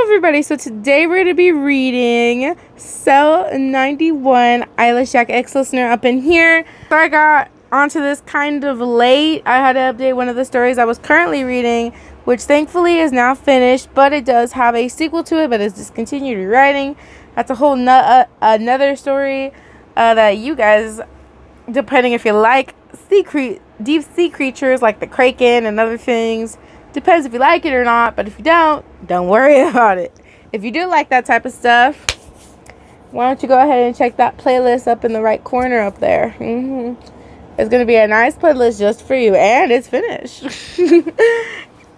Everybody, so today we're going to be reading Cell 91, Eyeless Jack ex-listener up in here. So I got onto this kind of late. I had to update one of the stories I was currently reading, which thankfully is now finished, but it does have a sequel to it, but it's discontinued rewriting. That's a whole another story that you guys, depending if you like deep sea creatures like the Kraken and other things, depends if you like it or not, but if you don't worry about it. If you do like that type of stuff, why don't you go ahead and check that playlist up in the right corner up there. It's going to be a nice playlist just for you, and it's finished.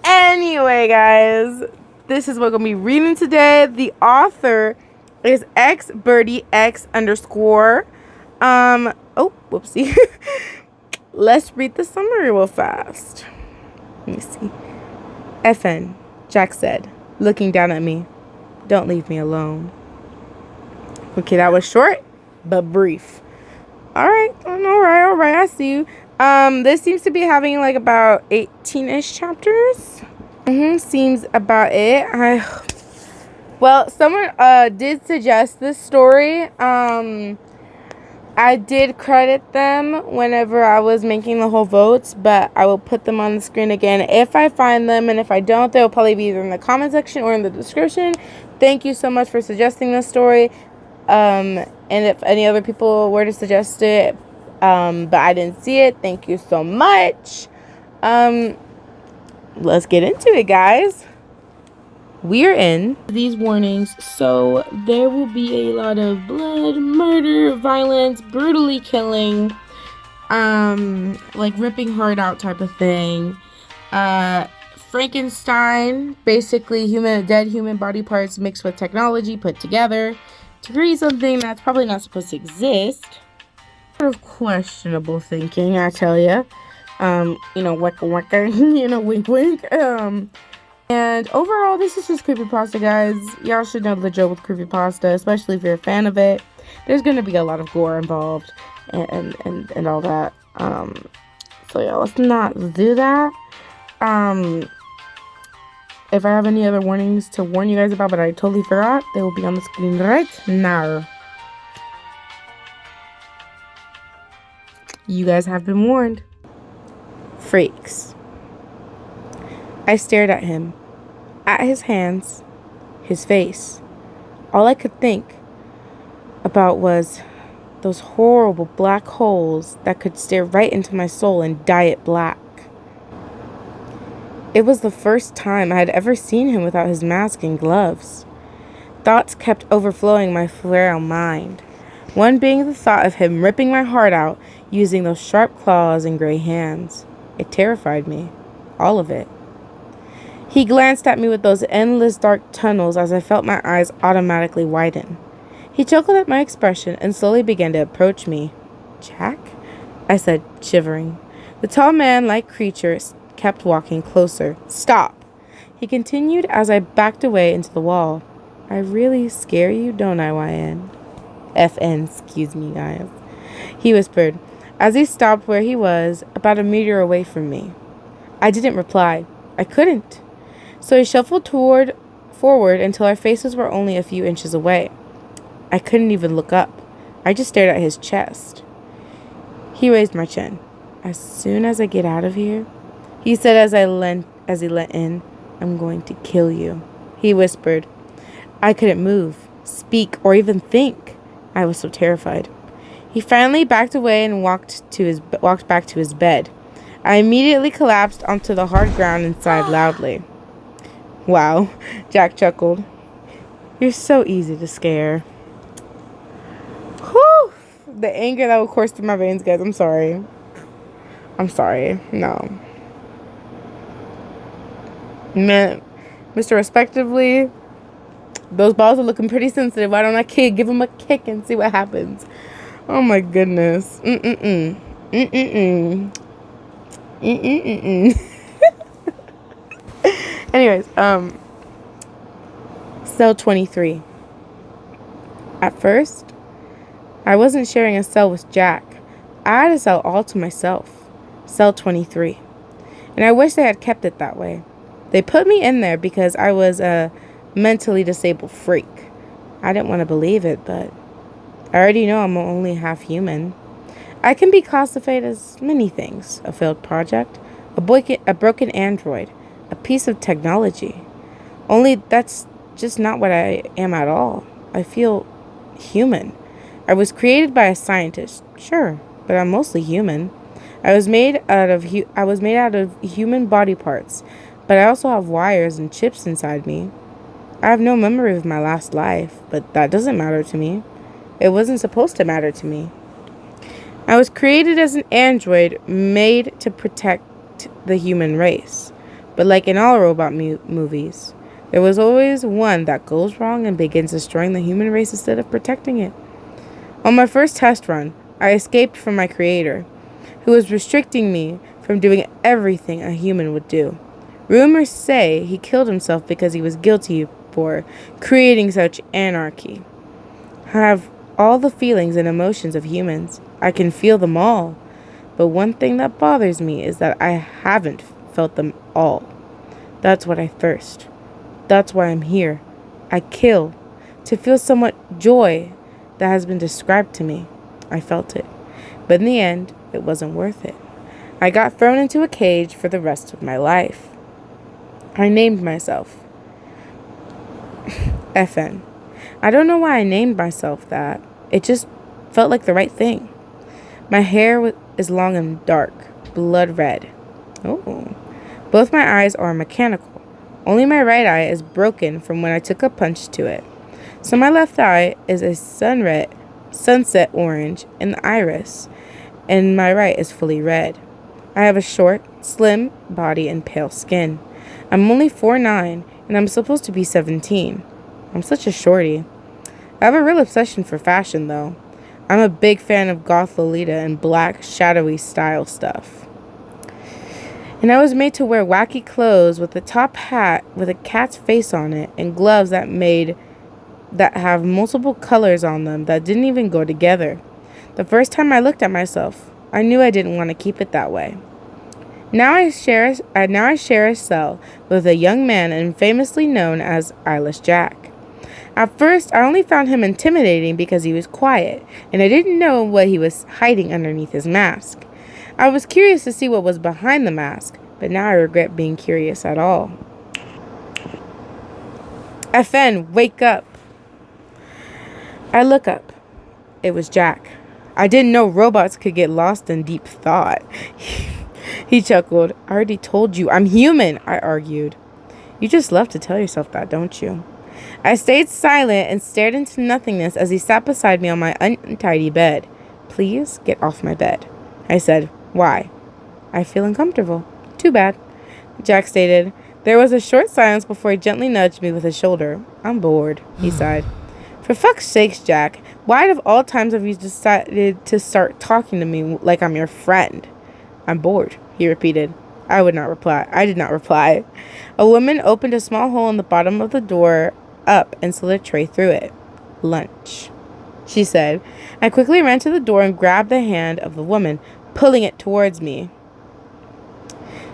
Anyway, guys, this is what I'm going to be reading today. The author is xbirdiex_. Oh, whoopsie. Let's read the summary real fast. Let me see. FN, Jack said, looking down at me. Don't leave me alone. Okay, that was short, but brief. Alright, I see you. This seems to be having like about 18-ish chapters. Seems about it. Well, someone did suggest this story. I did credit them whenever I was making the whole votes, but I will put them on the screen again if I find them, and if I don't, they'll probably be either in the comment section or in the description. Thank you so much for suggesting this story, and if any other people were to suggest it, but I didn't see it, thank you so much. Let's get into it, guys. We're in these warnings, so there will be a lot of blood, murder, violence, brutally killing, like ripping heart out type of thing. Frankenstein, basically dead human body parts mixed with technology put together to create something that's probably not supposed to exist. Sort of questionable thinking, I tell ya. Wicka wicka, wink wink. And overall, this is just creepypasta, guys. Y'all should know the joke with creepypasta, especially if you're a fan of it. There's going to be a lot of gore involved and all that. So yeah, let's not do that. If I have any other warnings to warn you guys about, but I totally forgot, they will be on the screen right now. You guys have been warned. Freaks. I stared at him, at his hands, his face. All I could think about was those horrible black holes that could stare right into my soul and dye it black. It was the first time I had ever seen him without his mask and gloves. Thoughts kept overflowing my frail mind, one being the thought of him ripping my heart out using those sharp claws and gray hands. It terrified me, all of it. He glanced at me with those endless dark tunnels as I felt my eyes automatically widen. He chuckled at my expression and slowly began to approach me. Jack? I said, shivering. The tall man-like creature kept walking closer. Stop! He continued as I backed away into the wall. I really scare you, don't I, YN? FN, excuse me, guys. He whispered, as he stopped where he was, about a meter away from me. I didn't reply. I couldn't. So he shuffled forward until our faces were only a few inches away. I couldn't even look up. I just stared at his chest. He raised my chin. As soon as I get out of here, he said as he leant in, I'm going to kill you. He whispered. I couldn't move, speak, or even think. I was so terrified. He finally backed away and walked back to his bed. I immediately collapsed onto the hard ground and sighed loudly. Wow, Jack chuckled. You're so easy to scare. Whew! The anger that will course through my veins, guys. I'm sorry. No. Man, Mr. Respectively, those balls are looking pretty sensitive. Why don't I give him a kick and see what happens? Oh my goodness. Anyways, cell 23. At first, I wasn't sharing a cell with Jack. I had a cell all to myself. Cell 23. And I wish they had kept it that way. They put me in there because I was a mentally disabled freak. I didn't want to believe it, but I already know I'm only half human. I can be classified as many things: a failed project, a broken android, a piece of technology. Only that's just not what I am at all. I feel human. I was created by a scientist, sure, but I'm mostly human. I was made out of human body parts, but I also have wires and chips inside me. I have no memory of my last life, but that doesn't matter to me. It wasn't supposed to matter to me. I was created as an android made to protect the human race. But like in all robot movies, there was always one that goes wrong and begins destroying the human race instead of protecting it. On my first test run, I escaped from my creator, who was restricting me from doing everything a human would do. Rumors say he killed himself because he was guilty for creating such anarchy. I have all the feelings and emotions of humans. I can feel them all. But one thing that bothers me is that I haven't felt them all. That's what I thirst. That's why I'm here. I kill to feel somewhat joy that has been described to me. I felt it. But in the end, it wasn't worth it. I got thrown into a cage for the rest of my life. I named myself FN. I don't know why I named myself that. It just felt like the right thing. My hair is long and dark, blood red. Oh. Both my eyes are mechanical. Only my right eye is broken from when I took a punch to it. So my left eye is a sunset orange in the iris, and my right is fully red. I have a short, slim body and pale skin. I'm only 4'9", and I'm supposed to be 17. I'm such a shorty. I have a real obsession for fashion, though. I'm a big fan of goth Lolita and black, shadowy style stuff. And I was made to wear wacky clothes with a top hat with a cat's face on it and gloves that have multiple colors on them that didn't even go together. The first time I looked at myself, I knew I didn't want to keep it that way. Now I share a cell with a young man and famously known as Eyeless Jack. At first, I only found him intimidating because he was quiet, and I didn't know what he was hiding underneath his mask. I was curious to see what was behind the mask, but now I regret being curious at all. FN, wake up! I look up. It was Jack. I didn't know robots could get lost in deep thought. He chuckled. I already told you, I'm human, I argued. You just love to tell yourself that, don't you? I stayed silent and stared into nothingness as he sat beside me on my untidy bed. Please get off my bed, I said. Why? I feel uncomfortable. Too bad, Jack stated. There was a short silence before he gently nudged me with his shoulder. I'm bored, he sighed. For fuck's sakes, Jack, why of all times have you decided to start talking to me like I'm your friend? I'm bored, he repeated. I did not reply. A woman opened a small hole in the bottom of the door up and slid a tray through it. Lunch, she said. I quickly ran to the door and grabbed the hand of the woman, pulling it towards me.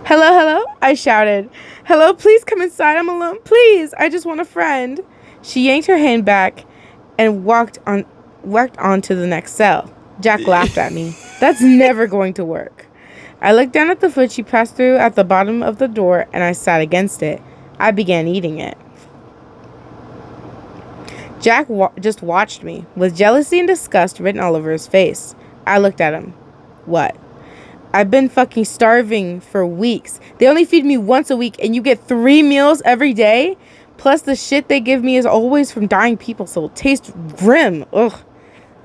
Hello, I shouted. Hello, please come inside. I'm alone. Please, I just want a friend. She yanked her hand back and walked on to the next cell. Jack laughed at me. That's never going to work. I looked down at the food she passed through at the bottom of the door, and I sat against it. I began eating it. Jack just watched me, with jealousy and disgust written all over his face. I looked at him. What? I've been fucking starving for weeks. They only feed me once a week, and you get 3 meals every day? Plus, the shit they give me is always from dying people, so it tastes grim. Ugh.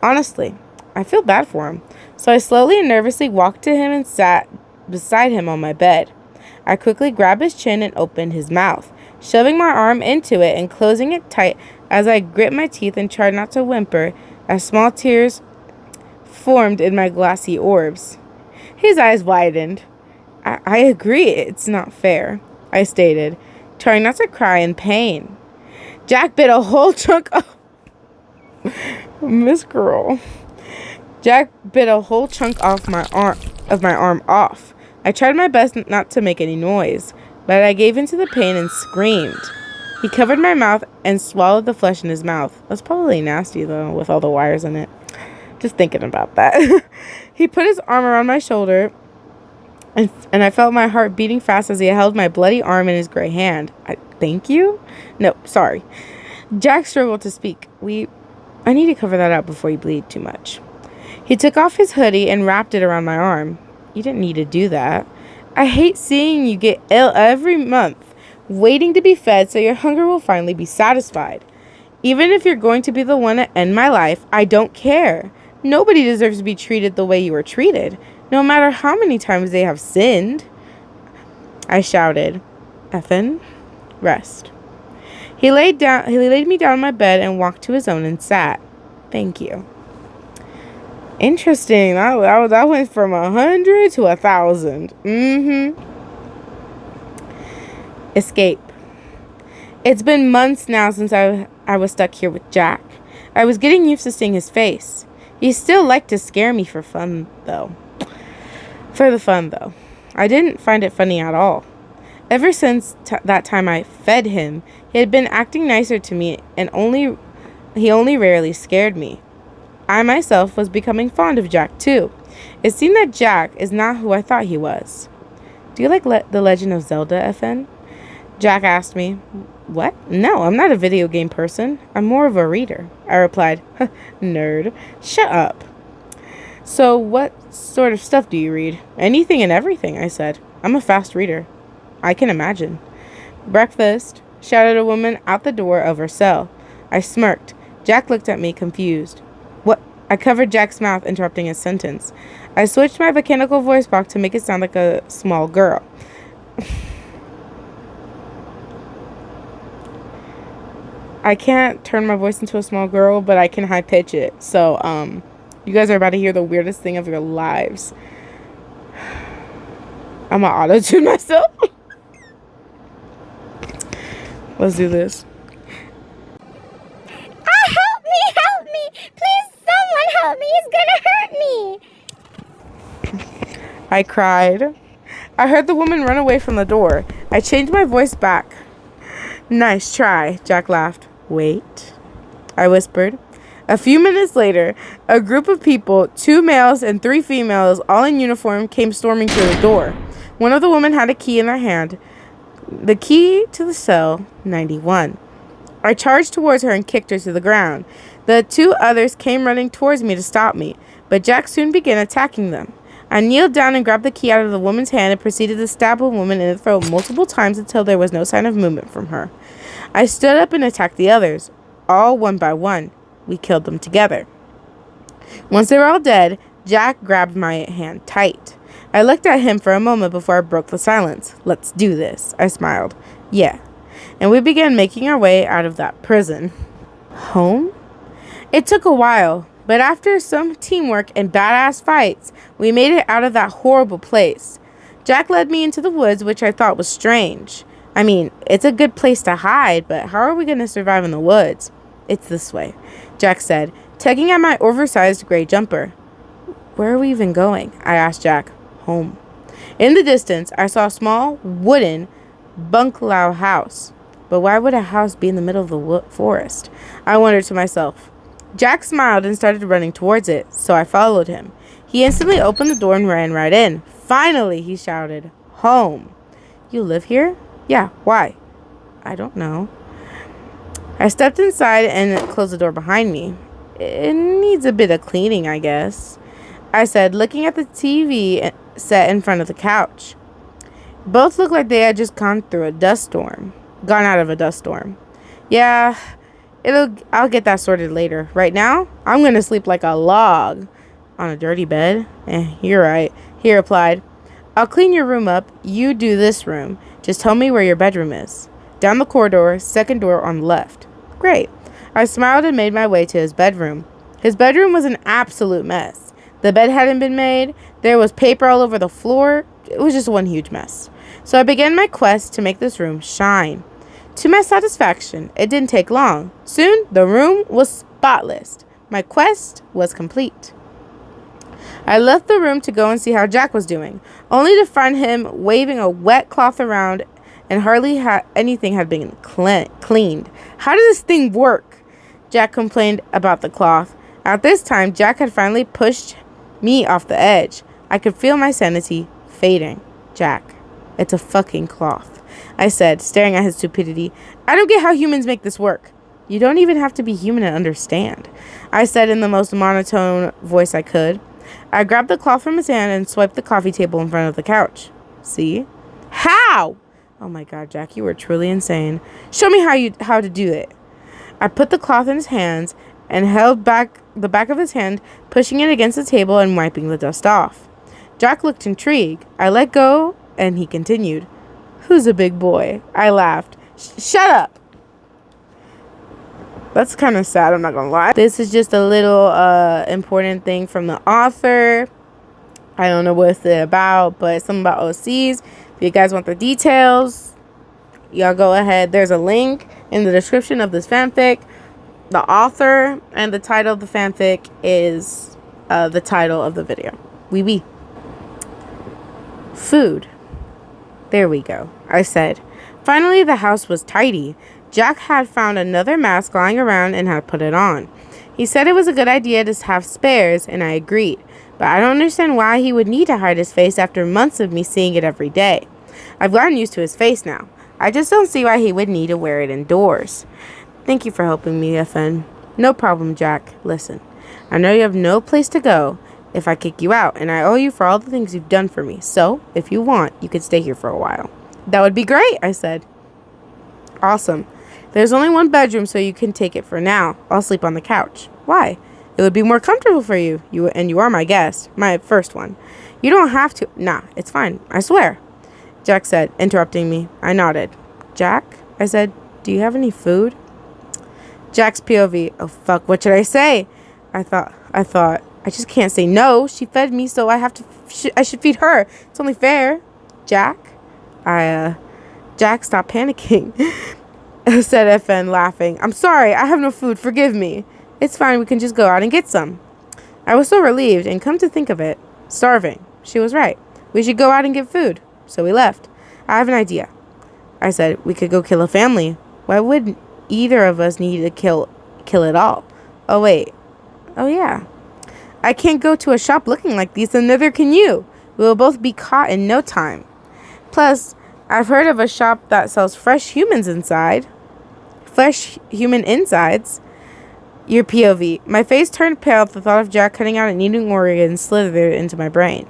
Honestly, I feel bad for him. So I slowly and nervously walked to him and sat beside him on my bed. I quickly grabbed his chin and opened his mouth, shoving my arm into it and closing it tight as I grit my teeth and tried not to whimper as small tears formed in my glassy orbs. His eyes widened. I agree, it's not fair, I stated. trying not to cry in pain. Jack bit a whole chunk of... Miss Girl. Jack bit a whole chunk off my arm off. I tried my best not to make any noise, but I gave in to the pain and screamed. He covered my mouth and swallowed the flesh in his mouth. That's probably nasty, though, with all the wires in it. Just thinking about that. He put his arm around my shoulder, and I felt my heart beating fast as he held my bloody arm in his gray hand. Thank you? No, sorry. Jack struggled to speak. I need to cover that up before you bleed too much. He took off his hoodie and wrapped it around my arm. You didn't need to do that. I hate seeing you get ill every month, waiting to be fed so your hunger will finally be satisfied. Even if you're going to be the one to end my life, I don't care. Nobody deserves to be treated the way you were treated, no matter how many times they have sinned. I shouted, "Effin, rest." He laid me down on my bed and walked to his own and sat. Thank you. Interesting. That went from 100 to 1,000. Escape. It's been months now since I was stuck here with Jack. I was getting used to seeing his face. He still liked to scare me for the fun, though. I didn't find it funny at all. Ever since that time I fed him, he had been acting nicer to me, and he only rarely scared me. I myself was becoming fond of Jack too. It seemed that Jack is not who I thought he was. Do you like The Legend of Zelda, FN? Jack asked me. What? No, I'm not a video game person. I'm more of a reader. I replied. Nerd. Shut up. So what sort of stuff do you read? Anything and everything, I said. I'm a fast reader. I can imagine. Breakfast, shouted a woman out the door of her cell. I smirked. Jack looked at me, confused. What? I covered Jack's mouth, interrupting his sentence. I switched my mechanical voice box to make it sound like a small girl. I can't turn my voice into a small girl, but I can high pitch it. So, you guys are about to hear the weirdest thing of your lives. I'm gonna auto-tune myself. Let's do this. Help me! Please, someone help me! He's gonna hurt me! I cried. I heard the woman run away from the door. I changed my voice back. Nice try, Jack laughed. Wait, I whispered. A few minutes later, a group of people, 2 males and 3 females, all in uniform, came storming through the door. One of the women had a key in their hand, the key to the cell 91. I charged towards her and kicked her to the ground. The 2 others came running towards me to stop me, but Jack soon began attacking them. I kneeled down and grabbed the key out of the woman's hand and proceeded to stab a woman in the throat multiple times until there was no sign of movement from her. I stood up and attacked the others, all one by one. We killed them together. Once they were all dead, Jack grabbed my hand tight. I looked at him for a moment before I broke the silence. Let's do this, I smiled. Yeah. And we began making our way out of that prison. Home? It took a while, but after some teamwork and badass fights, we made it out of that horrible place. Jack led me into the woods, which I thought was strange. I mean, it's a good place to hide, but how are we going to survive in the woods? It's this way, Jack said, tugging at my oversized gray jumper. Where are we even going? I asked Jack. Home. In the distance, I saw a small, wooden bungalow house. But why would a house be in the middle of the forest? I wondered to myself. Jack smiled and started running towards it, so I followed him. He instantly opened the door and ran right in. Finally, he shouted, home. You live here? Yeah, why? I don't know. I stepped inside and closed the door behind me. It needs a bit of cleaning, I guess, I said, looking at the TV set in front of the couch. Both looked like they had just gone out of a dust storm. Yeah, I'll get that sorted later. Right now, I'm going to sleep like a log on a dirty bed. You're right, he replied. I'll clean your room up. You do this room. Just tell me where your bedroom is. Down the corridor, second door on the left. Great. I smiled and made my way to his bedroom. His bedroom was an absolute mess. The bed hadn't been made. There was paper all over the floor was just one huge mess. So I began my quest to make this room shine. To my satisfaction, it didn't take long. Soon, the room was spotless. My quest was complete. I left the room to go and see how Jack was doing, only to find him waving a wet cloth around and hardly anything had been cleaned. How does this thing work? Jack complained about the cloth. At this time, Jack had finally pushed me off the edge. I could feel my sanity fading. Jack, it's a fucking cloth, I said, staring at his stupidity. I don't get how humans make this work. You don't even have to be human to understand, I said in the most monotone voice I could. I grabbed the cloth from his hand and swiped the coffee table in front of the couch. See? How? Oh my God, Jack, you were truly insane. Show me how to do it. I put the cloth in his hands and held back the back of his hand, pushing it against the table and wiping the dust off. Jack looked intrigued. I let go and he continued. Who's a big boy? I laughed. Shut up. That's kind of sad, I'm not gonna lie. This is just a little important thing from the author. I don't know what it's about, but it's something about OCs. If you guys want the details, y'all go ahead. There's a link in the description of this fanfic. The author and the title of the fanfic is the title of the video. Oui. Food. There we go, I said. Finally, the house was tidy. Jack had found another mask lying around and had put it on. He said it was a good idea to have spares, and I agreed. But I don't understand why he would need to hide his face after months of me seeing it every day. I've gotten used to his face now. I just don't see why he would need to wear it indoors. Thank you for helping me, FN. No problem, Jack. Listen, I know you have no place to go if I kick you out, and I owe you for all the things you've done for me. So, if you want, you could stay here for a while. That would be great, I said. Awesome. There's only one bedroom, so you can take it for now. I'll sleep on the couch. Why? It would be more comfortable for you. You are my guest. My first one. You don't have to. Nah, it's fine. I swear. Jack said, interrupting me. I nodded. Jack? I said, do you have any food? Jack's POV. Oh, fuck. What should I say? I thought, I just can't say no. She fed me, so I should feed her. It's only fair. Jack? Jack, stop panicking. Said FN, laughing. I'm sorry, I have no food, forgive me. It's fine, we can just go out and get some. I was so relieved, and come to think of it, starving. She was right. We should go out and get food. So we left. I have an idea. I said, we could go kill a family. Why would either of us need to kill it all? Oh, wait. Oh, yeah. I can't go to a shop looking like these, and neither can you. We will both be caught in no time. Plus, I've heard of a shop that sells fresh human insides. Your POV. My face turned pale at the thought of Jack cutting out and eating organs slithered into my brain.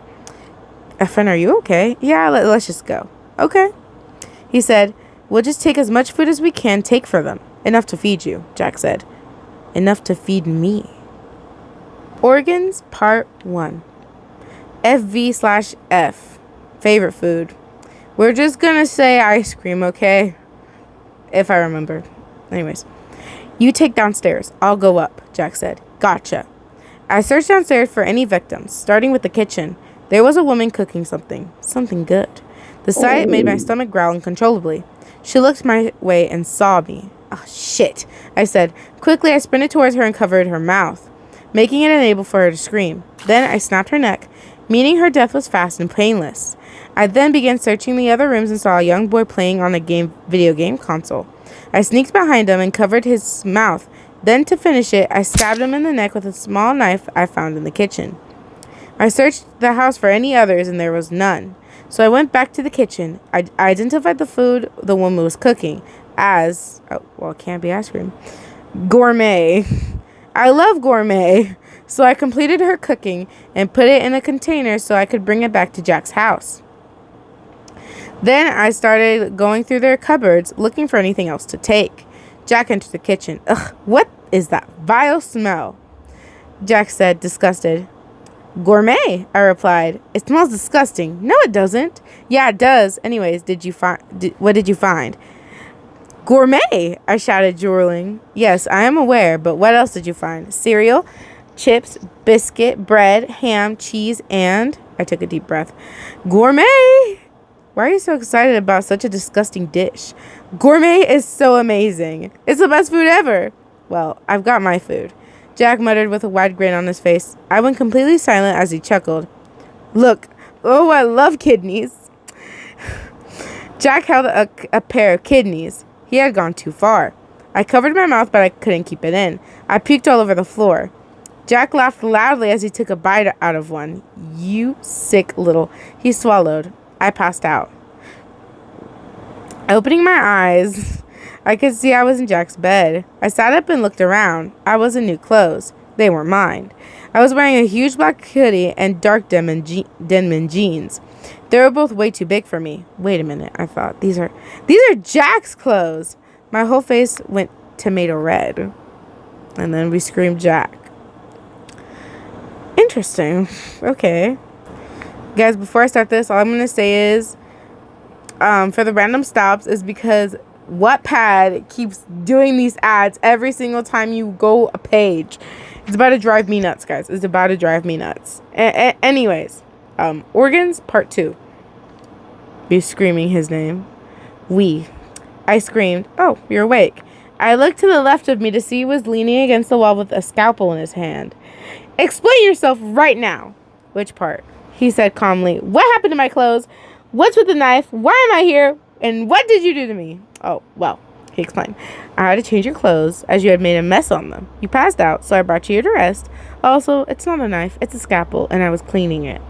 FN, are you okay? Yeah, let's just go. Okay. He said, we'll just take as much food as we can take for them. Enough to feed you, Jack said. Enough to feed me. Organs, Part 1. FV/F. Favorite food. We're just gonna say ice cream, okay? If I remember. Anyways. You take downstairs. I'll go up, Jack said. Gotcha. I searched downstairs for any victims, starting with the kitchen. There was a woman cooking something. Something good. The sight made my stomach growl uncontrollably. She looked my way and saw me. Oh, shit, I said. Quickly, I sprinted towards her and covered her mouth, making it unable for her to scream. Then I snapped her neck, meaning her death was fast and painless. I then began searching the other rooms and saw a young boy playing on a video game console. I sneaked behind him and covered his mouth. Then, to finish it, I stabbed him in the neck with a small knife I found in the kitchen. I searched the house for any others, and there was none. So I went back to the kitchen. I identified the food the woman was cooking as, it can't be ice cream, gourmet. I love gourmet. So I completed her cooking and put it in a container so I could bring it back to Jack's house. Then I started going through their cupboards, looking for anything else to take. Jack entered the kitchen. Ugh, what is that vile smell? Jack said, disgusted. Gourmet, I replied. It smells disgusting. No, it doesn't. Yeah, it does. Anyways, what did you find? Gourmet, I shouted, drooling. Yes, I am aware, but what else did you find? Cereal, chips, biscuit, bread, ham, cheese, and... I took a deep breath. Gourmet! Why are you so excited about such a disgusting dish? Gourmet is so amazing. It's the best food ever. Well, I've got my food. Jack muttered with a wide grin on his face. I went completely silent as he chuckled. Look, oh, I love kidneys. Jack held a pair of kidneys. He had gone too far. I covered my mouth, but I couldn't keep it in. I puked all over the floor. Jack laughed loudly as he took a bite out of one. You sick little... He swallowed. I passed out. Opening my eyes, I could see I was in Jack's bed. I sat up and looked around. I was in new clothes. They were mine. I was wearing a huge black hoodie and dark denim jeans. They were both way too big for me. Wait a minute, I thought. These are Jack's clothes. My whole face went tomato red. And then we screamed Jack. Interesting. Okay. Guys, before I start this, all I'm going to say is, for the random stops is because Wattpad keeps doing these ads every single time you go a page. It's about to drive me nuts, guys. It's about to drive me nuts. Anyways, organs, part 2. He's screaming his name. I screamed, oh, you're awake. I looked to the left of me to see he was leaning against the wall with a scalpel in his hand. Explain yourself right now. Which part? He said calmly. What happened to my clothes? What's with the knife? Why am I here? And what did you do to me? Oh, well, he explained. I had to change your clothes as you had made a mess on them. You passed out, so I brought you here to rest. Also, it's not a knife, it's a scalpel, and I was cleaning it.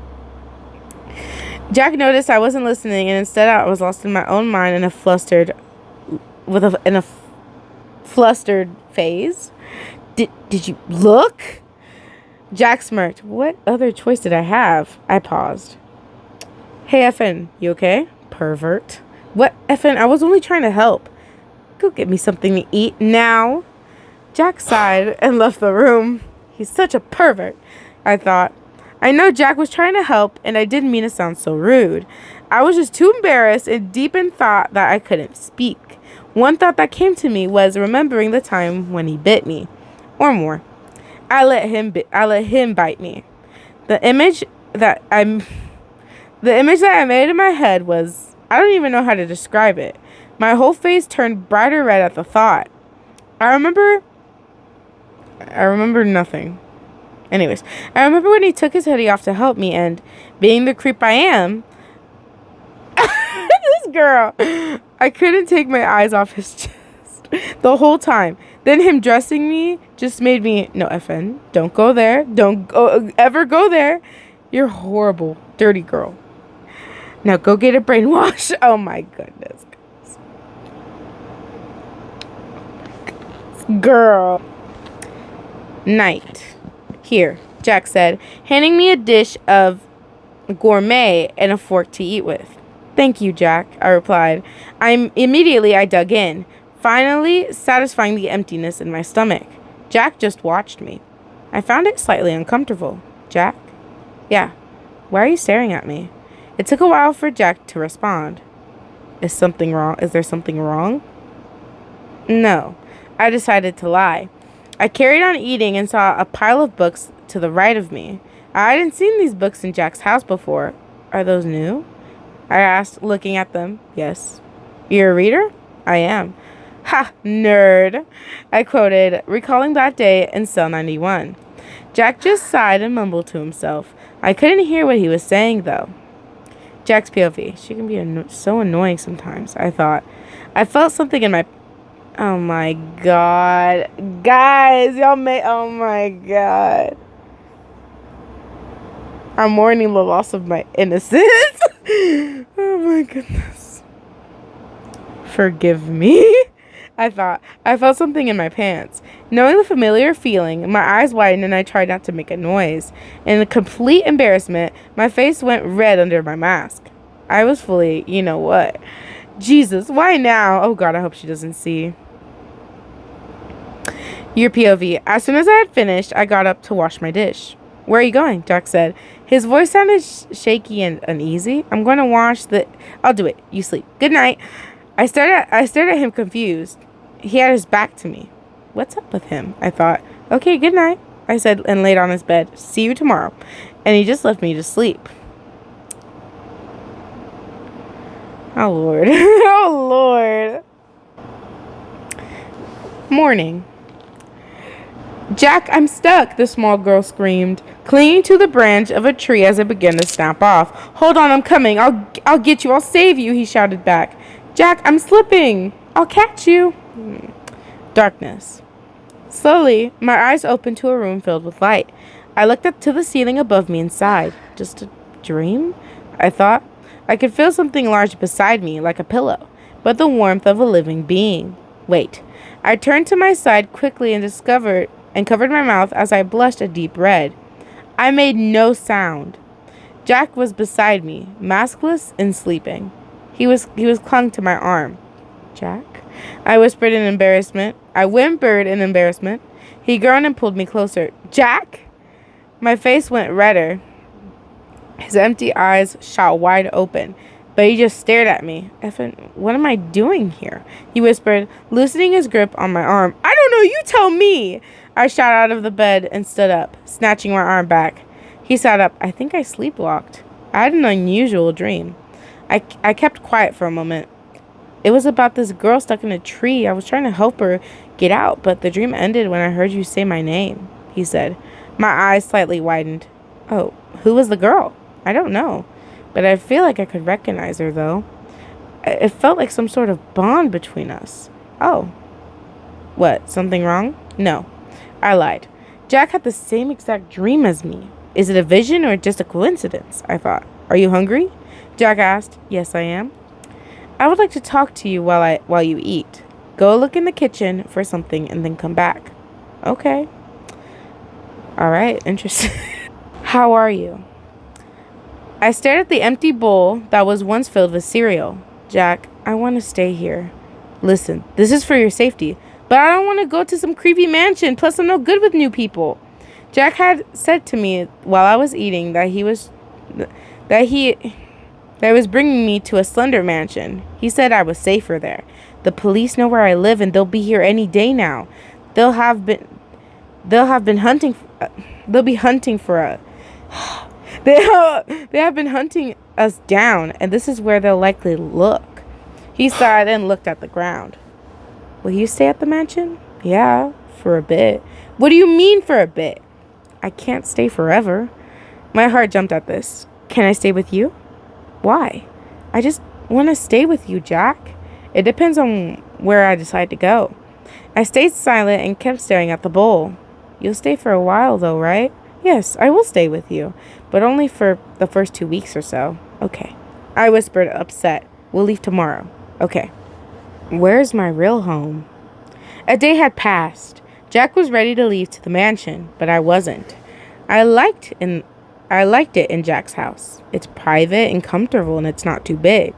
Jack noticed I wasn't listening, and instead I was lost in my own mind in a flustered phase. Did you look? Jack smirked. What other choice did I have? I paused. Hey, FN, you okay? Pervert. What, FN? I was only trying to help. Go get me something to eat now. Jack sighed and left the room. He's such a pervert, I thought. I know Jack was trying to help, and I didn't mean to sound so rude. I was just too embarrassed and deep in thought that I couldn't speak. One thought that came to me was remembering the time when he bit me. Or more. I let him bite me. The image that I made in my head was, I don't even know how to describe it. My whole face turned brighter red at the thought. I remember nothing. Anyways, I remember when he took his hoodie off to help me, and being the creep I am, this girl, I couldn't take my eyes off his chest the whole time. Then him dressing me just made me, no, FN, don't go there. Don't ever go there. You're horrible, dirty girl. Now go get a brainwash. Oh my goodness. Girl. Night. Here, Jack said, handing me a dish of gourmet and a fork to eat with. Thank you, Jack, I replied. Immediately I dug in, finally satisfying the emptiness in my stomach. Jack just watched me. I found it slightly uncomfortable. Jack? Yeah. Why are you staring at me? It took a while for Jack to respond. Is something wrong? Is there something wrong? No. I decided to lie. I carried on eating and saw a pile of books to the right of me. I hadn't seen these books in Jack's house before. Are those new? I asked, looking at them. Yes. You're a reader? I am. Ha, nerd. I quoted, recalling that day in cell 91. Jack just sighed and mumbled to himself. I couldn't hear what he was saying, though. Jack's POV. She can be so annoying sometimes, I thought. I felt something in my... Oh, my God. Guys, y'all may... Oh, my God. I'm mourning the loss of my innocence. Oh, my goodness. Forgive me. I thought. I felt something in my pants. Knowing the familiar feeling, my eyes widened and I tried not to make a noise. In complete embarrassment, my face went red under my mask. I was fully, you know what. Jesus, why now? Oh God, I hope she doesn't see. Your POV. As soon as I had finished, I got up to wash my dish. Where are you going? Jack said. His voice sounded shaky and uneasy. I'm going to wash the... I'll do it. You sleep. Good night. I stared at him confused. He had his back to me. What's up with him? I thought. Okay, good night, I said and laid on his bed. See you tomorrow. And he just left me to sleep. Oh, Lord. Oh, Lord. Morning. Jack, I'm stuck, the small girl screamed, clinging to the branch of a tree as it began to snap off. Hold on, I'm coming. I'll get you. I'll save you, he shouted back. Jack, I'm slipping. I'll catch you. Darkness. Slowly, my eyes opened to a room filled with light. I looked up to the ceiling above me and sighed. Just a dream? I thought. I could feel something large beside me, like a pillow, but the warmth of a living being. Wait. I turned to my side quickly and covered my mouth as I blushed a deep red. I made no sound. Jack was beside me, maskless and sleeping. He was clung to my arm. Jack? I whispered in embarrassment. I whimpered in embarrassment. He groaned and pulled me closer. Jack? My face went redder. His empty eyes shot wide open, but he just stared at me. Effin, what am I doing here? He whispered, loosening his grip on my arm. I don't know, you tell me! I shot out of the bed and stood up, snatching my arm back. He sat up. I think I sleepwalked. I had an unusual dream. I kept quiet for a moment. It was about this girl stuck in a tree. I was trying to help her get out, but the dream ended when I heard you say my name, he said. My eyes slightly widened. Oh, who was the girl? I don't know, but I feel like I could recognize her, though. It felt like some sort of bond between us. Oh. What, something wrong? No. I lied. Jack had the same exact dream as me. Is it a vision or just a coincidence? I thought. Are you hungry? Jack asked. Yes, I am. I would like to talk to you while you eat. Go look in the kitchen for something and then come back. Okay. All right, interesting. How are you? I stared at the empty bowl that was once filled with cereal. Jack, I want to stay here. Listen, this is for your safety, but I don't want to go to some creepy mansion, plus I'm no good with new people. Jack had said to me while I was eating that he was bringing me to a slender mansion. He said I was safer there. The police know where I live and they'll be here any day now. They'll be hunting us down, and this is where they'll likely look. He sighed and looked at the ground. Will you stay at the mansion? Yeah, for a bit. What do you mean for a bit? I can't stay forever. My heart jumped at this. Can I stay with you? Why? I just want to stay with you, Jack. It depends on where I decide to go. I stayed silent and kept staring at the bowl. You'll stay for a while, though, right? Yes, I will stay with you, but only for the first 2 weeks or so. Okay. I whispered, upset. We'll leave tomorrow. Okay. Where's my real home? A day had passed. Jack was ready to leave to the mansion, but I wasn't. I liked it in Jack's house. It's private and comfortable, and it's not too big.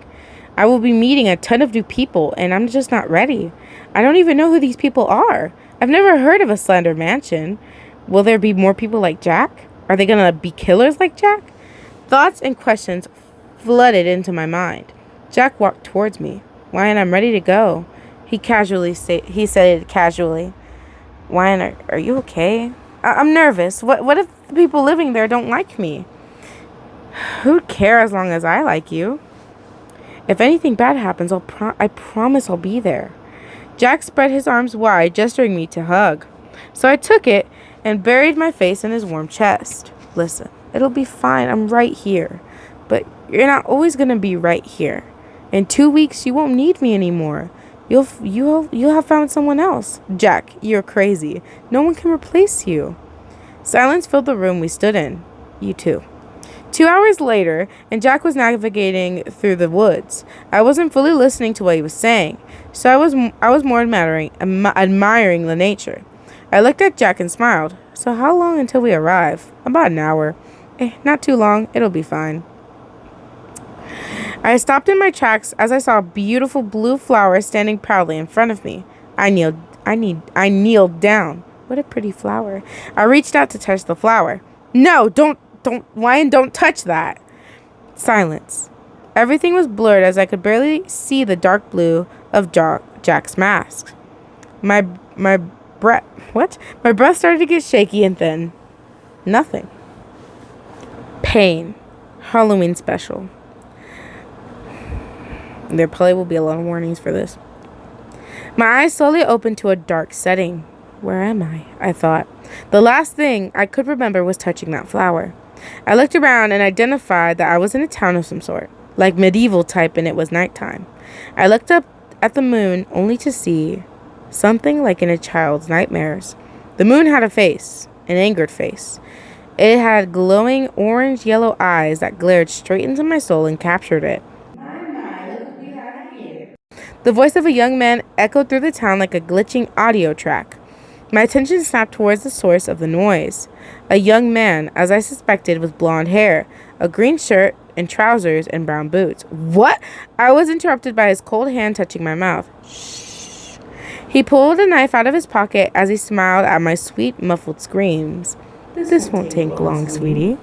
I will be meeting a ton of new people, and I'm just not ready. I don't even know who these people are. I've never heard of a slender mansion. Will there be more people like Jack? Are they gonna be killers like Jack? Thoughts and questions flooded into my mind. Jack walked towards me. Wyan, I'm ready to go. He said it casually. Wyan, are you okay? I'm nervous. What if the people living there don't like me? Who'd care as long as I like you? If anything bad happens, I promise I'll be there. Jack spread his arms wide, gesturing me to hug. So I took it and buried my face in his warm chest. Listen, it'll be fine. I'm right here. But you're not always going to be right here. In 2 weeks, you won't need me anymore. You'll have found someone else. Jack, you're crazy. No one can replace you. Silence filled the room we stood in. You too. 2 hours later, and Jack was navigating through the woods. I wasn't fully listening to what he was saying, so I was more admiring the nature. I looked at Jack and smiled. So how long until we arrive? About an hour. Not too long. It'll be fine. I stopped in my tracks as I saw a beautiful blue flower standing proudly in front of me. I kneeled down. What a pretty flower. I reached out to touch the flower. No, don't, Wyan, don't touch that. Silence. Everything was blurred as I could barely see the dark blue of Jack's mask. My breath started to get shaky and thin. Nothing. Pain. Halloween special. There probably will be a lot of warnings for this. My eyes slowly opened to a dark setting. Where am I? I thought. The last thing I could remember was touching that flower. I looked around and identified that I was in a town of some sort, like medieval type, and it was nighttime. I looked up at the moon only to see something like in a child's nightmares. The moon had a face, an angered face. It had glowing orange-yellow eyes that glared straight into my soul and captured it. My, look what we have here. The voice of a young man echoed through the town like a glitching audio track. My attention snapped towards the source of the noise. A young man, as I suspected, with blonde hair, a green shirt and trousers, and brown boots. What? I was interrupted by his cold hand touching my mouth. Shh. He pulled a knife out of his pocket as he smiled at my sweet, muffled screams. This won't take long, sweetie.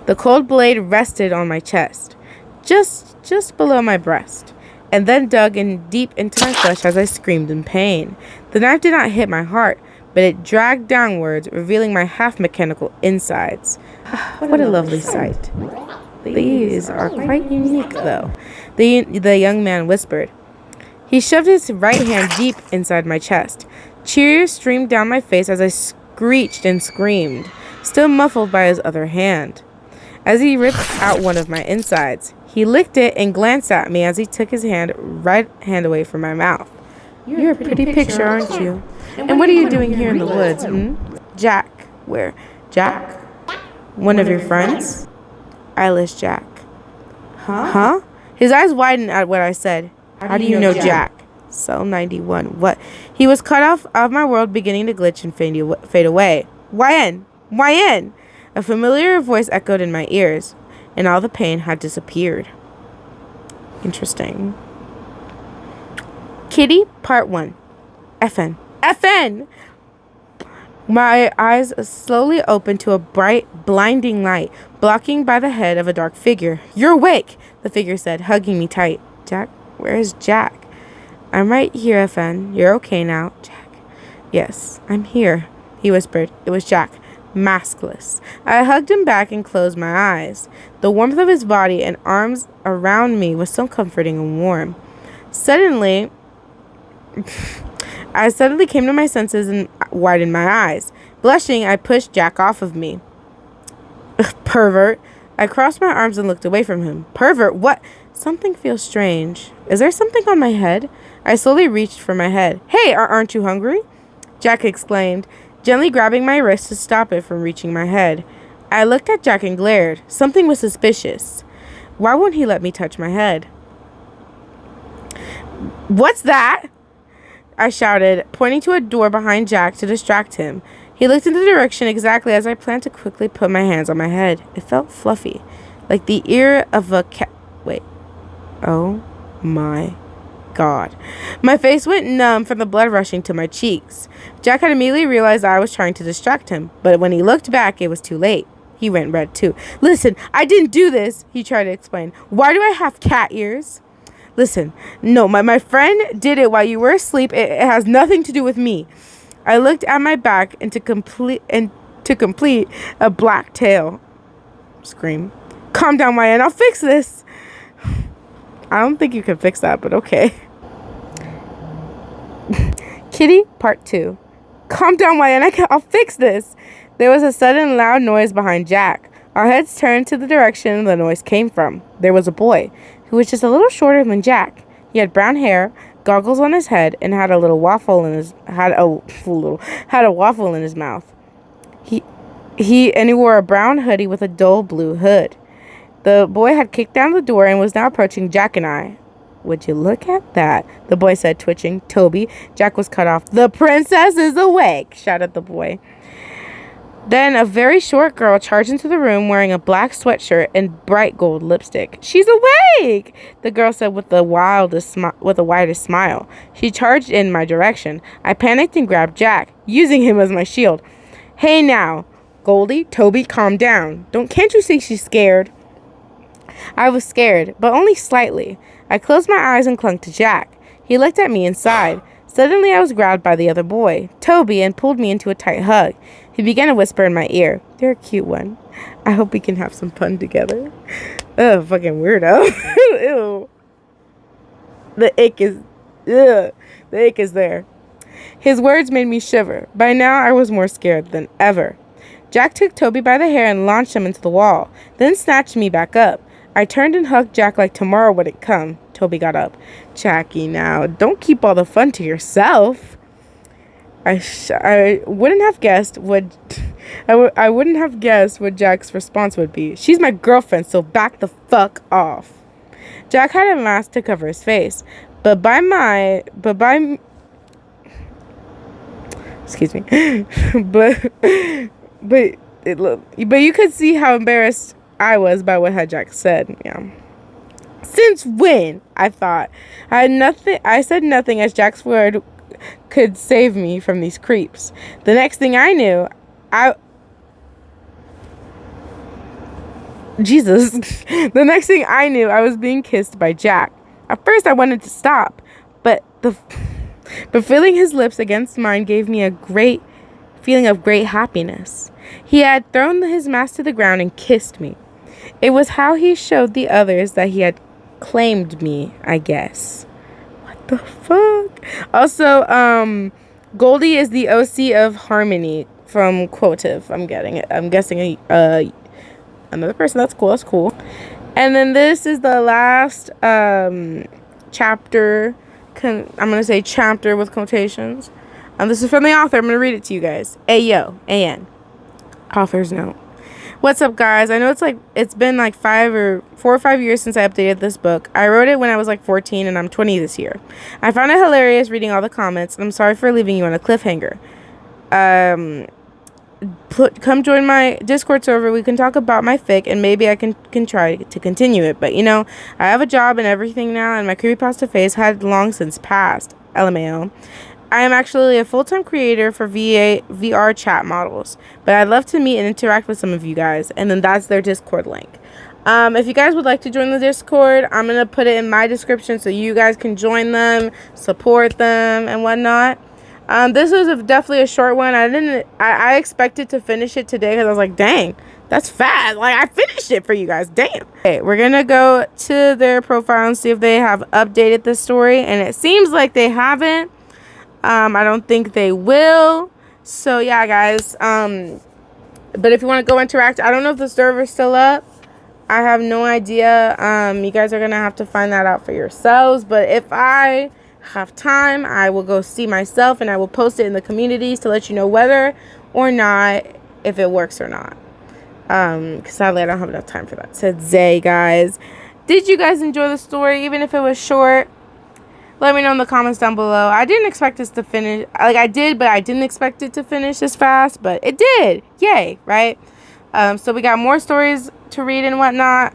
The cold blade rested on my chest, just below my breast, and then dug in deep into my flesh as I screamed in pain. The knife did not hit my heart, but it dragged downwards, revealing my half-mechanical insides. What a lovely sight. These are quite unique, though, the young man whispered. He shoved his right hand deep inside my chest. Tears streamed down my face as I screeched and screamed, still muffled by his other hand. As he ripped out one of my insides, he licked it and glanced at me as he took his right hand away from my mouth. You're a pretty picture, aren't you? And what are you doing here in the woods, Jack. Where? Jack? One of your friends? Eyeless Jack. Huh? His eyes widened at what I said. How do you know Jack? Cell 91. What? He was cut off of my world, beginning to glitch and fade away. YN? A familiar voice echoed in my ears, and all the pain had disappeared. Interesting. Kitty, Part 1. FN! My eyes slowly opened to a bright, blinding light, blocking by the head of a dark figure. You're awake, the figure said, hugging me tight. Jack? Where is Jack? I'm right here, FN. You're okay now, Jack. Yes, I'm here, he whispered. It was Jack, maskless. I hugged him back and closed my eyes. The warmth of his body and arms around me was so comforting and warm. I suddenly came to my senses and widened my eyes. Blushing, I pushed Jack off of me. Pervert. I crossed my arms and looked away from him. Pervert? What? Something feels strange. Is there something on my head? I slowly reached for my head. Hey, aren't you hungry? Jack exclaimed, gently grabbing my wrist to stop it from reaching my head. I looked at Jack and glared. Something was suspicious. Why won't he let me touch my head? What's that? I shouted, pointing to a door behind Jack to distract him. He looked in the direction exactly as I planned to quickly put my hands on my head. It felt fluffy, like the ear of a cat. Wait. Oh my God. My face went numb from the blood rushing to my cheeks. Jack had immediately realized I was trying to distract him, but when he looked back, it was too late. He went red too. Listen, I didn't do this, he tried to explain. Why do I have cat ears? Listen, no, my friend did it while you were asleep. It has nothing to do with me. I looked at my back and to complete a black tail. Scream. Calm down, YN. I'll fix this. I don't think you can fix that, but okay. Kitty, Part 2. Calm down, YN. I'll fix this. There was a sudden loud noise behind Jack. Our heads turned to the direction the noise came from. There was a boy who was just a little shorter than Jack. He had brown hair, goggles on his head, and had a waffle in his mouth. He wore a brown hoodie with a dull blue hood. The boy had kicked down the door and was now approaching Jack and I. Would you look at that? The boy said, twitching. Toby, Jack was cut off. The princess is awake, shouted the boy. Then a very short girl charged into the room wearing a black sweatshirt and bright gold lipstick. She's awake, the girl said with the widest smile. She charged in my direction. I panicked and grabbed Jack, using him as my shield. Hey now, Goldie, Toby, calm down. Can't you see she's scared? I was scared, but only slightly. I closed my eyes and clung to Jack. He looked at me and sighed. Suddenly I was grabbed by the other boy, Toby, and pulled me into a tight hug. He began to whisper in my ear. You're a cute one. I hope we can have some fun together. Oh, fucking weirdo. Ew. The ick is, ugh, the ick is there. His words made me shiver. By now, I was more scared than ever. Jack took Toby by the hair and launched him into the wall, then snatched me back up. I turned and hugged Jack like tomorrow wouldn't come. Toby got up. Jackie, now, don't keep all the fun to yourself. I wouldn't have guessed what I wouldn't have guessed what Jack's response would be. She's my girlfriend, so back the fuck off. Jack had a mask to cover his face, excuse me, but you could see how embarrassed I was by what had Jack said. Yeah. Since when? I thought. I said nothing as Jack's word could save me from these creeps. The next thing I knew, the next thing I knew, I was being kissed by Jack. At first, I wanted to stop, but feeling his lips against mine gave me a great feeling of great happiness. He had thrown his mask to the ground and kissed me. It was how he showed the others that he had claimed me, I guess. What the fuck? Also, Goldie is the OC of Harmony from Quotive. I'm guessing another person. That's cool. And then this is the last chapter. I'm going to say chapter with quotations. This is from the author. I'm going to read it to you guys. Ayo, A-N. Author's note. What's up, guys? I know it's been like 4 or 5 years since I updated this book. I wrote it when I was like 14 and I'm 20 this year. I found it hilarious reading all the comments, and I'm sorry for leaving you on a cliffhanger. Come join my Discord server. We can talk about my fic, and maybe I can try to continue it. But, I have a job and everything now, and my creepypasta phase had long since passed. LMAO. I am actually a full-time creator for VR chat models, but I'd love to meet and interact with some of you guys, and then that's their Discord link. If you guys would like to join the Discord, I'm going to put it in my description so you guys can join them, support them, and whatnot. This was definitely a short one. I expected to finish it today because I was like, dang, that's fast. Like, I finished it for you guys. Damn. Okay, we're going to go to their profile and see if they have updated the story, and it seems like they haven't. I don't think they will. So, yeah, guys. But if you want to go interact, I don't know if the server's still up. I have no idea. You guys are going to have to find that out for yourselves. But if I have time, I will go see myself, and I will post it in the communities to let you know whether or not, if it works or not. Because sadly, I don't have enough time for that. Said Zay, guys. Did you guys enjoy the story, even if it was short? Let me know in the comments down below. I didn't expect this to finish. Like, I did, but I didn't expect it to finish this fast. But it did. Yay, right? So we got more stories to read and whatnot.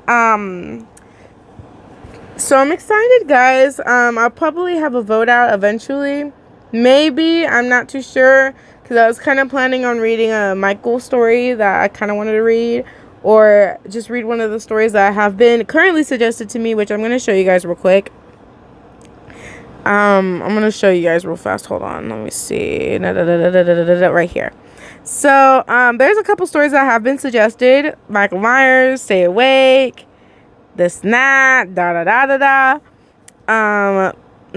So I'm excited, guys. I'll probably have a vote out eventually. Maybe. I'm not too sure. Because I was kind of planning on reading a Michael story that I kind of wanted to read. Or just read one of the stories that have been currently suggested to me, which I'm going to show you guys real quick. I'm going to show you guys real fast. Hold on. Let me see. Right here. So, there's a couple stories that have been suggested. Michael Myers, Stay Awake, This That,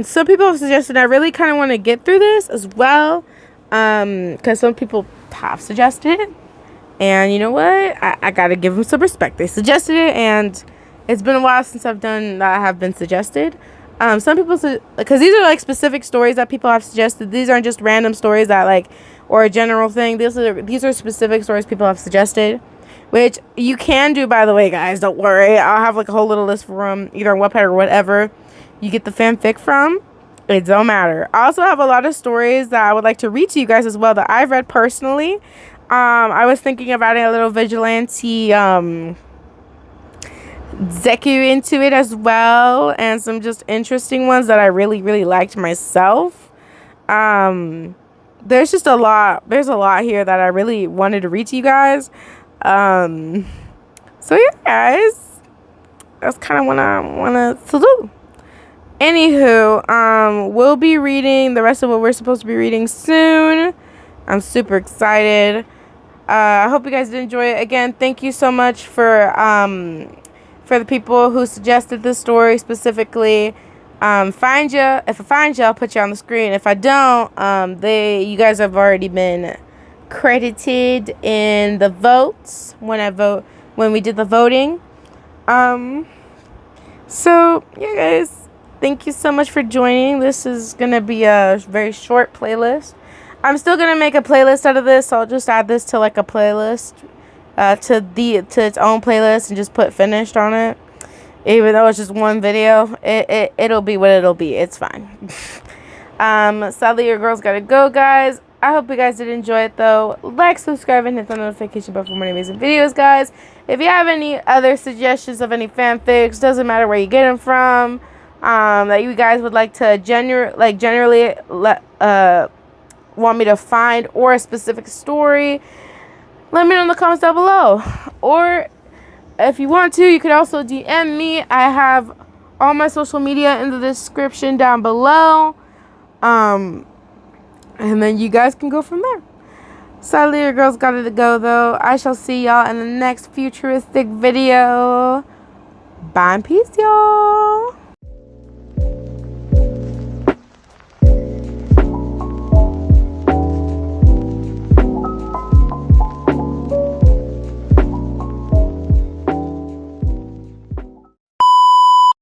some people have suggested I really kind of want to get through this as well. Because some people have suggested it. And you know what? I got to give them some respect. They suggested it, and it's been a while since I've done that have been suggested. Some people, because these are like specific stories that people have suggested. These aren't just random stories that like, or a general thing. These are specific stories people have suggested, which you can do, by the way, guys. Don't worry. I'll have like a whole little list for them, either on Wattpad or whatever you get the fanfic from. It don't matter. I also have a lot of stories that I would like to read to you guys as well that I've read personally. I was thinking of adding a little vigilante, Zeku into it as well, and some just interesting ones that I really, really liked myself. There's just a lot. There's a lot here that I really wanted to read to you guys. So yeah, guys, that's kind of what I want to do. Anywho, we'll be reading the rest of what we're supposed to be reading soon. I'm super excited. I hope you guys did enjoy it. Again, thank you so much for the people who suggested this story specifically. Find you. If I find you, I'll put you on the screen. If I don't, you guys have already been credited in the votes when we did the voting. So yeah, guys, thank you so much for joining. This is gonna be a very short playlist. I'm still gonna make a playlist out of this, so I'll just add this to like a playlist, to its own playlist, and just put finished on it. Even though it's just one video, it'll be what it'll be. It's fine. Sadly, your girl's gotta go, guys. I hope you guys did enjoy it, though. Like, subscribe, and hit the notification bell for more amazing videos, guys. If you have any other suggestions of any fanfics, doesn't matter where you get them from, that you guys would like to generally want me to find, or a specific story, let me know in the comments down below. Or if you want to, you could also DM me. I have all my social media in the description down below. And then you guys can go from there. Sadly, your girl's got to go, though. I shall see y'all in the next futuristic video. Bye and peace, y'all.